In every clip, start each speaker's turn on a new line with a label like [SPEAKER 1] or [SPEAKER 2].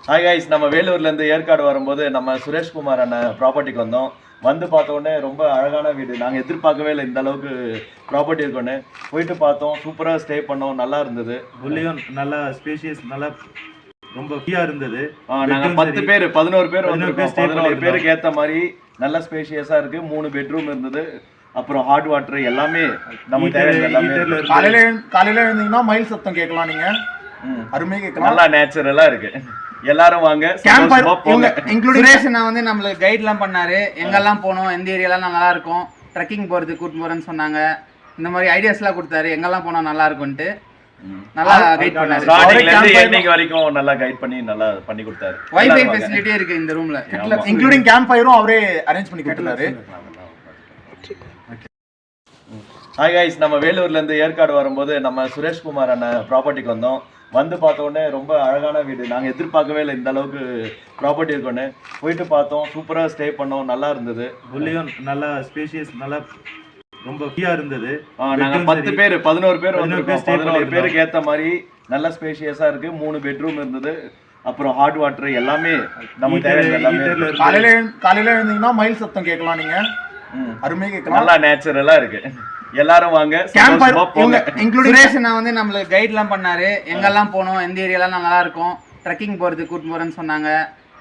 [SPEAKER 1] Hi guys, நம்ம வேலூர்லேருந்து ஏற்காடு வரும்போது நம்ம சுரேஷ்குமார் அண்ணன் ப்ராப்பர்ட்டிக்கு வந்தோம். வந்து பார்த்த உடனே ரொம்ப அழகான வீடு. நாங்கள் எதிர்பார்க்கவே இல்லை இந்த அளவுக்கு ப்ராப்பர்ட்டி இருக்குன்னு. போயிட்டு பார்த்தோம், சூப்பராக ஸ்டே பண்ணோம், நல்லா இருந்தது.
[SPEAKER 2] உள்ளேயும் நல்லா ஸ்பேஷியஸ், நல்லா ரொம்ப ஃப்ரீயா இருந்தது.
[SPEAKER 1] நாங்கள் 10 பேர் 11 பேர் வந்திருக்கோம். 11 பேருக்கு ஏற்ற மாதிரி நல்ல ஸ்பேஷியஸாக இருக்குது. 3 பெட்ரூம் இருந்தது. அப்புறம் ஹாட் வாட்டர் எல்லாமே நமக்கு தேவையான எல்லாமே.
[SPEAKER 3] காலையில எழுந்தீங்கன்னா மயில் சத்தம் கேட்கலாம். நீங்க அருமையா கேட்கலாம்.
[SPEAKER 1] நல்லா நேச்சுரலா இருக்கு. எல்லாரும் வாங்க.
[SPEAKER 4] சுரேஷ் வந்து நம்மளுக்கு கைட்லாம் பண்ணாரு. எங்கெல்லாம் போனோம், எந்த ஏரியாலாம் நல்லா இருக்கும், ட்ரெக்கிங் போறது கூட்டு போறேன்னு சொன்னாங்க. இந்த மாதிரி ஐடியாஸ்லாம் கொடுத்தாரு, எங்கெல்லாம் போனா நல்லா இருக்கும்ட்டு நல்லா கைட் பண்ணாரு.
[SPEAKER 1] ஸ்டார்டிங்ல இருந்து எண்டிங் வரைக்கும் நல்லா கைட் பண்ணி நல்லா பண்ணி கொடுத்தாரு.
[SPEAKER 4] வைஃபை ஃபெசிலிட்டி இருக்கு இந்த ரூம்ல,
[SPEAKER 3] இன்க்ளூடிங் கேம்ப் ஃபயரும் அவரே அரேஞ்ச் பண்ணி கொடுத்தாரு.
[SPEAKER 1] ஹாய் கைஸ், நம்ம வேலூர்ல இருந்து ஏற்காடு வரும்போது நம்ம சுரேஷ்குமார் அண்ணன் ப்ராப்பர்ட்டிக்கு வந்தோம். வந்து பார்த்த உடனே ரொம்ப அழகான வீடு. நாங்கள் எதிர்பார்க்கவே இல்லை இந்த அளவுக்கு ப்ராப்பர்ட்டி இருக்குன்னு. போயிட்டு பார்த்தோம், சூப்பராக ஸ்டே பண்ணோம், நல்லா இருந்தது.
[SPEAKER 2] உள்ளேயும் நல்லா ஸ்பேஷியஸ், நல்லா ரொம்ப ஃப்ரீயா இருந்தது.
[SPEAKER 1] நாங்கள் 10 பேர் 11 பேர் வந்திருக்கோம். 11 பேருக்கு ஏற்ற மாதிரி நல்ல ஸ்பேஷியஸாக இருக்குது. 3 பெட்ரூம் இருந்தது. அப்புறம் ஹாட் வாட்டர் எல்லாமே நமக்கு தேவையான எல்லாமே.
[SPEAKER 3] காலையில எழுந்தீங்கன்னா மயில் சத்தம் கேட்கலாம். நீங்க அருமையா கேட்கலாம்.
[SPEAKER 1] நல்லா நேச்சுரலா இருக்கு. எல்லாரும் வாங்க.
[SPEAKER 4] சுரேஷ் வந்து நம்மளுக்கு கைட்லாம் பண்ணாரு. எங்கெல்லாம் போனோம், எந்த ஏரியாலாம் நல்லா இருக்கும், ட்ரெக்கிங் போறது கூட்டு போறேன்னு சொன்னாங்க.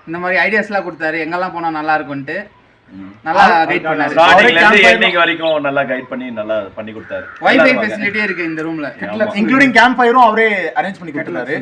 [SPEAKER 4] இந்த மாதிரி ஐடியாஸ்லாம் கொடுத்தாரு, எங்கெல்லாம் போனா நல்லா இருக்கும்ட்டு நல்லா கைட் பண்ணாரு.
[SPEAKER 1] ஸ்டார்டிங்ல இருந்து எண்டிங் வரைக்கும் நல்லா கைட் பண்ணி நல்லா பண்ணி கொடுத்தாரு.
[SPEAKER 4] வைஃபை ஃபெசிலிட்டி இருக்கு இந்த ரூம்ல,
[SPEAKER 3] இன்க்ளூடிங் கேம்ப் ஃபயரும் அவரே அரேஞ்ச் பண்ணி கொடுத்தாரு.